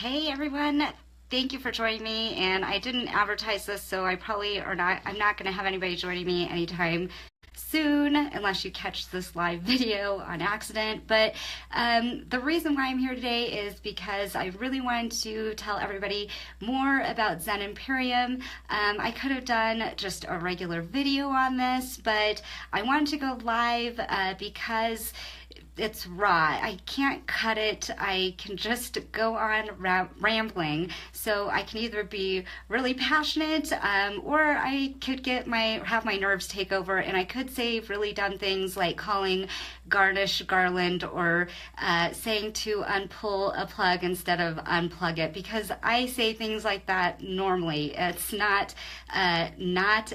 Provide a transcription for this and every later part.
Hey everyone, thank you for joining me. And I didn't advertise this, so I'm not going to have anybody joining me anytime soon unless you catch this live video on accident. But the reason why I'm here today is because I really wanted to tell everybody more about Zen Imperium. I could have done just a regular video on this, but I wanted to go live because it's raw. I can't cut it. I can just go on rambling. So I can either be really passionate, or I could have my nerves take over, and I could say really dumb things like calling garnish garland, or saying to unpull a plug instead of unplug it, because I say things like that normally. It's not a not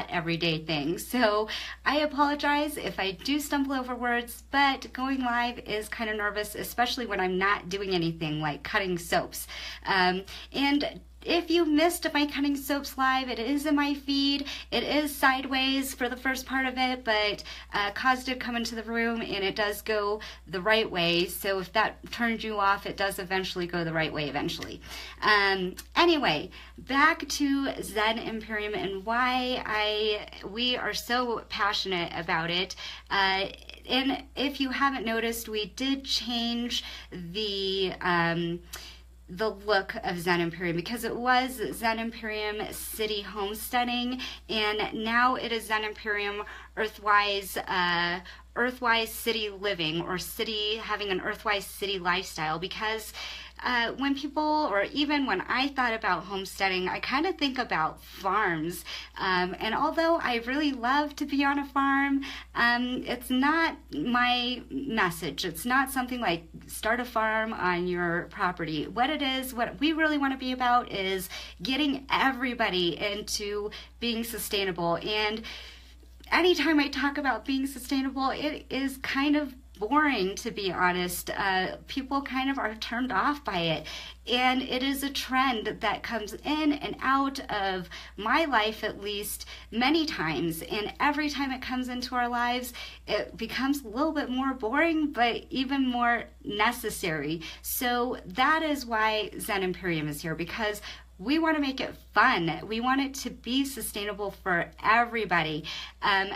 everyday thing. So I apologize if I do stumble over words, but going live is kind of nervous, especially when I'm not doing anything like cutting soaps. And if you missed my cutting soaps live, it is in my feed. It is sideways for the first part of it, but Kaz did come into the room and it does go the right way. So if that turned you off, it does eventually go the right way eventually. Anyway, back to Zen Imperium and why we are so passionate about it. And if you haven't noticed, we did change the look of Zen Imperium, because it was Zen Imperium City Homesteading, and now it is Zen Imperium Earthwise City Living, or having an Earthwise city lifestyle. Because when people, or even when I thought about homesteading, I kind of think about farms. And although I really love to be on a farm, it's not my message. It's not something like start a farm on your property. What we really want to be about is getting everybody into being sustainable. And anytime I talk about being sustainable, it is kind of boring, to be honest. People kind of are turned off by it, and it is a trend that comes in and out of my life, at least many times, and every time it comes into our lives it becomes a little bit more boring, but even more necessary. So that is why Zen Imperium is here, because we want to make it fun. We want it to be sustainable for everybody,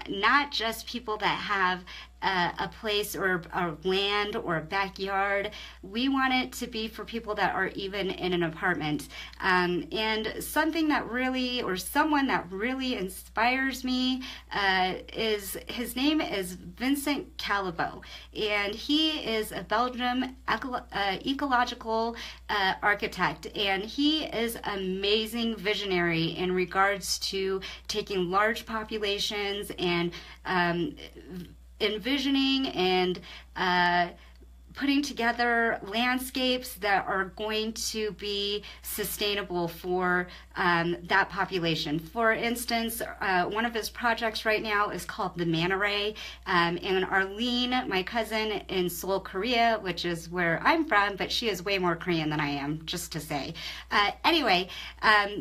not just people that have a place or a land or a backyard. We want it to be for people that are even in an apartment. And someone that really inspires me his name is Vincent Callebaut, and he is a Belgium Ecological Architect, and he is amazing visionary in regards to taking large populations and envisioning and putting together landscapes that are going to be sustainable for that population. For instance, one of his projects right now is called the Man Array, and Arlene, my cousin in Seoul, Korea, which is where I'm from, but she is way more Korean than I am, just to say. Anyway,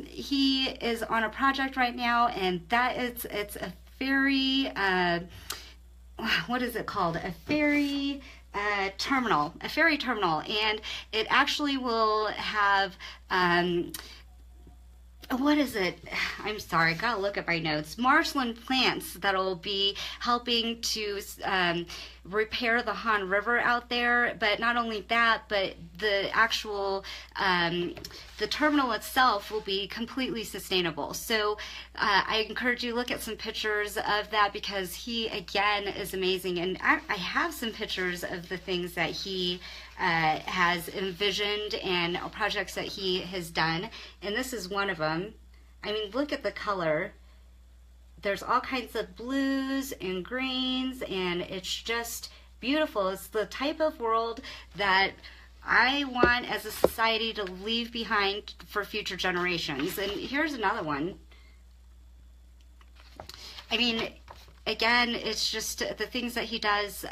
he is on a project right now, and it's a ferry, what is it called? A ferry terminal, and it actually will have, what is it? I'm sorry, gotta look at my notes. Marshland plants that'll be helping to repair the Han River out there. But not only that, but the actual the terminal itself will be completely sustainable. So I encourage you to look at some pictures of that, because he again is amazing. And I have some pictures of the things that he has envisioned and projects that he has done, and this is one of them. I mean, look at the color. There's all kinds of blues and greens, and it's just beautiful. It's the type of world that I want as a society to leave behind for future generations. And here's another one. I mean, again, it's just the things that he does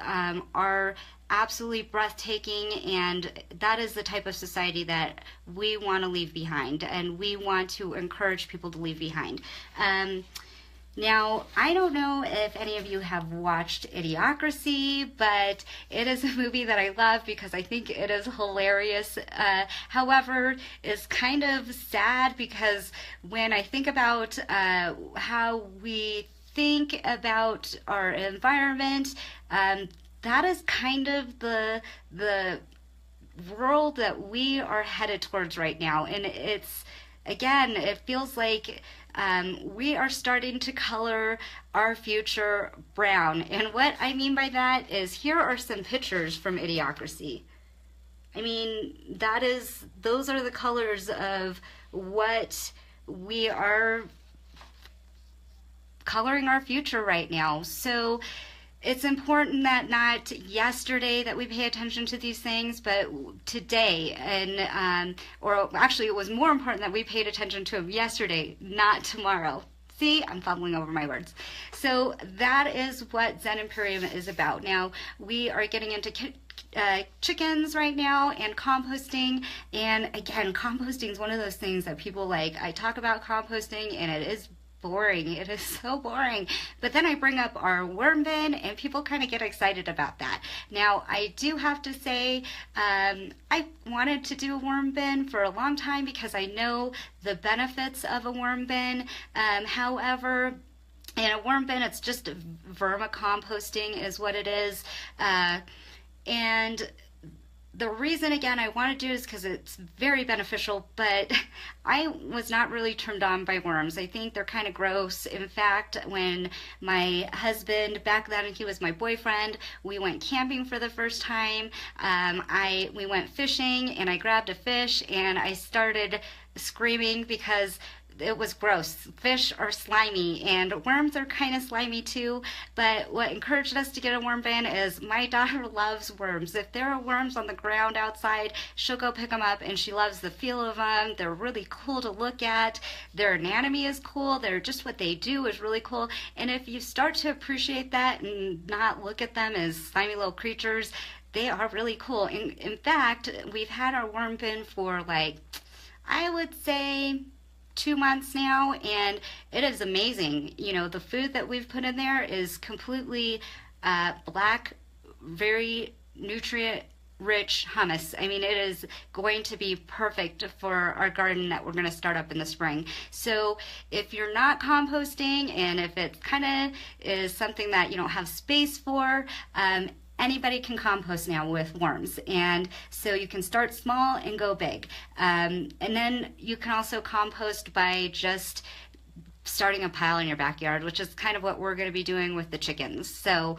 are absolutely breathtaking, and that is the type of society that we want to leave behind, and we want to encourage people to leave behind. Now, I don't know if any of you have watched Idiocracy, but it is a movie that I love because I think it is hilarious. However, it's kind of sad because when I think about how we think about our environment, that is kind of the world that we are headed towards right now. And it feels like we are starting to color our future brown. And what I mean by that is, here are some pictures from Idiocracy. I mean, those are the colors of what we are coloring our future right now. So it's important that not yesterday that we pay attention to these things, but today. And or actually, it was more important that we paid attention to them yesterday, not tomorrow. See, I'm fumbling over my words. So that is what Zen Imperium is about. Now, we are getting into chickens right now and composting. And again, composting is one of those things that people like. I talk about composting and it is boring. It is so boring. But then I bring up our worm bin and people kind of get excited about that. Now, I do have to say, I wanted to do a worm bin for a long time because I know the benefits of a worm bin. However, in a worm bin, it's just vermicomposting is what it is. And the reason, again, I want to do it is because it's very beneficial, but I was not really turned on by worms. I think they're kind of gross. In fact, when my husband, back then he was my boyfriend, we went camping for the first time, we went fishing, and I grabbed a fish, and I started screaming because it was gross. Fish are slimy and worms are kind of slimy too, but what encouraged us to get a worm bin is my daughter loves worms. If there are worms on the ground outside, she'll go pick them up and she loves the feel of them. They're really cool to look at. Their anatomy is cool. They're just what they do is really cool. And if you start to appreciate that and not look at them as slimy little creatures, they are really cool. In fact, we've had our worm bin for I would say 2 months now, and it is amazing. You know, the food that we've put in there is completely black, very nutrient rich hummus. I mean, it is going to be perfect for our garden that we're going to start up in the spring. So if you're not composting, and if it kind of is something that you don't have space for, anybody can compost now with worms, and so you can start small and go big. And then you can also compost by just starting a pile in your backyard, which is kind of what we're going to be doing with the chickens. So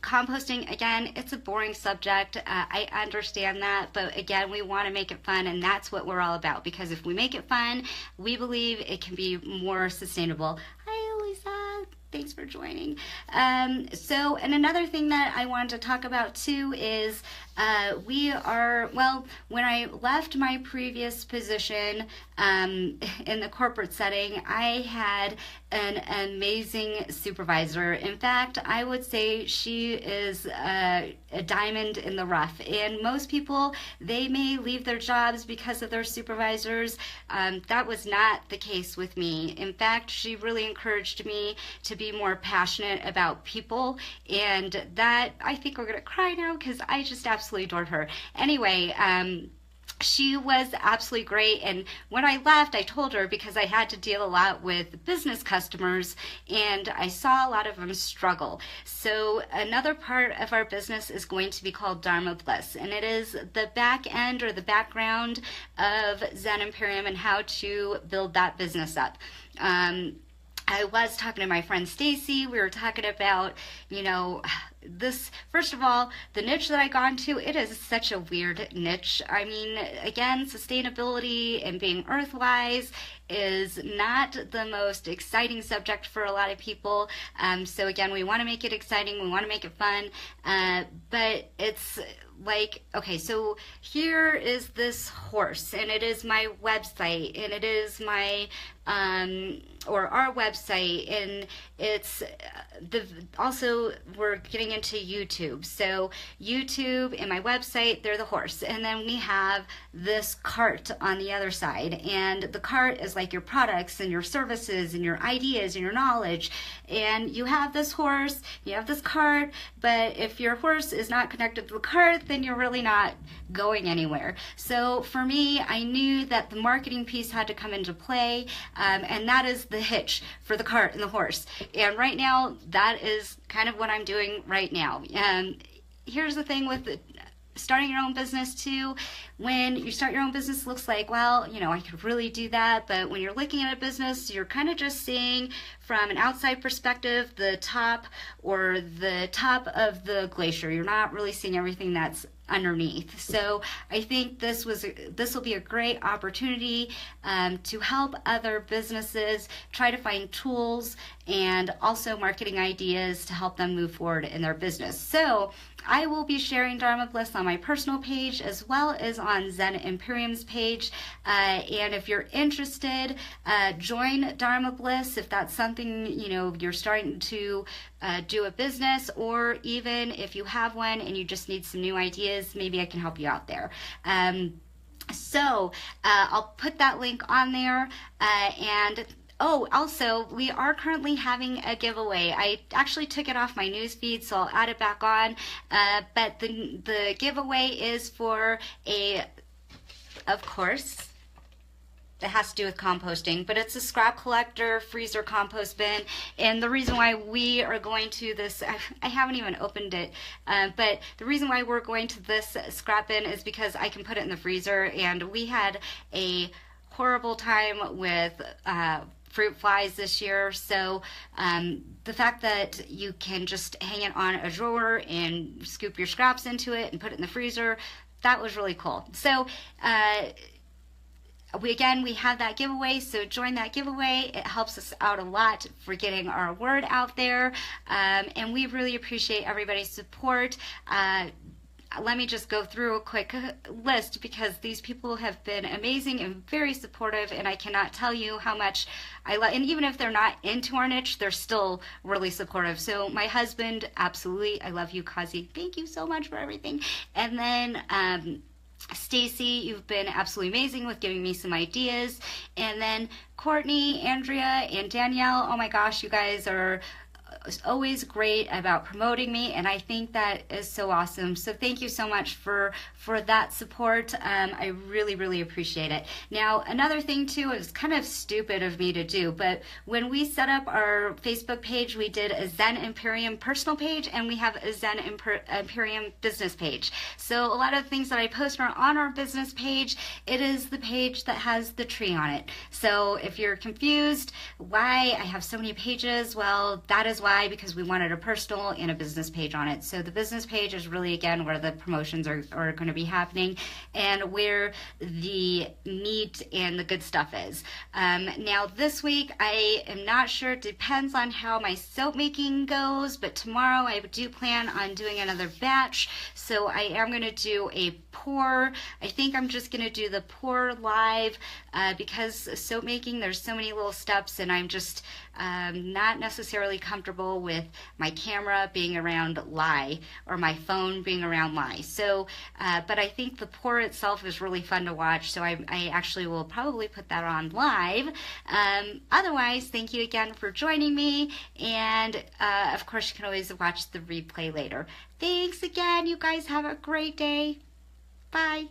composting, again, it's a boring subject. I understand that, but again, we want to make it fun, and that's what we're all about, because if we make it fun, we believe it can be more sustainable. Hi, Lisa. Thanks for joining. And another thing that I wanted to talk about too is when I left my previous position in the corporate setting, I had an amazing supervisor. In fact, I would say she is a diamond in the rough. And most people, they may leave their jobs because of their supervisors. That was not the case with me. In fact, she really encouraged me to be more passionate about people, and that, I think we're gonna cry now because I just absolutely adored her. Anyway, she was absolutely great, and when I left, I told her, because I had to deal a lot with business customers and I saw a lot of them struggle. So another part of our business is going to be called Dharma Bliss, and it is the back end or the background of Zen Imperium and how to build that business up. I was talking to my friend Stacy. We were talking about, this, first of all, the niche that I got into, it is such a weird niche. I mean, again, sustainability and being earthwise is not the most exciting subject for a lot of people. So again, we want to make it exciting. We want to make it fun. But it's okay, so here is this horse, and it is my website, and it is my or our website, and it's also we're getting going into YouTube. So YouTube and my website, they're the horse. And then we have this cart on the other side. And the cart is like your products and your services and your ideas and your knowledge. And you have this horse, you have this cart, but if your horse is not connected to the cart, then you're really not going anywhere. So for me, I knew that the marketing piece had to come into play, and that is the hitch for the cart and the horse. And right now, that is kind of what I'm doing right now. Here's the thing with starting your own business too. When you start your own business, it looks like, well, you know, I could really do that. But when you're looking at a business, you're kind of just seeing from an outside perspective the top or the top of the glacier. You're not really seeing everything that's underneath. So I think this will be a great opportunity to help other businesses try to find tools and also marketing ideas to help them move forward in their business. So I will be sharing Dharma Bliss on my personal page as well as on Zen Imperium's page. And if you're interested, join Dharma Bliss if that's something, you know, you're starting to do a business, or even if you have one and you just need some new ideas, maybe I can help you out there. So I'll put that link on there. And oh, also, we are currently having a giveaway. I actually took it off my news feed, so I'll add it back on. But the giveaway is for of course, it has to do with composting, but it's a scrap collector freezer compost bin. And the reason why we are going to this, I haven't even opened it, but the reason why we're going to this scrap bin is because I can put it in the freezer. And we had a horrible time with fruit flies this year. So the fact that you can just hang it on a drawer and scoop your scraps into it and put it in the freezer, that was really cool. So we have that giveaway, so join that giveaway. It helps us out a lot for getting our word out there, and we really appreciate everybody's support. Let me just go through a quick list because these people have been amazing and very supportive, and I cannot tell you how much I love. And even if they're not into our niche, they're still really supportive. So my husband, absolutely, I love you, Kazi. Thank you so much for everything. And then Stacy, you've been absolutely amazing with giving me some ideas. And then Courtney, Andrea, and Danielle, oh my gosh, you guys are always great about promoting me, and I think that is so awesome. So thank you so much for that support. I really, really appreciate it. Now, another thing too, is kind of stupid of me to do, but when we set up our Facebook page, we did a Zen Imperium personal page, and we have a Zen Imperium business page. So a lot of things that I post are on our business page. It is the page that has the tree on it. So if you're confused why I have so many pages, well, that is why, because we wanted a personal and a business page on it. So the business page is really, again, where the promotions are going to be happening and where the meat and the good stuff is. Now this week, I am not sure, it depends on how my soap making goes, but tomorrow I do plan on doing another batch. So I am going to do a pour. I think I'm just going to do the pour live because soap making, there's so many little steps, and I'm just not necessarily comfortable with my camera being around Lai or my phone being around Lai. So, but I think the pour itself is really fun to watch, so I actually will probably put that on live. Otherwise, thank you again for joining me, and of course you can always watch the replay later. Thanks again, you guys have a great day. Bye.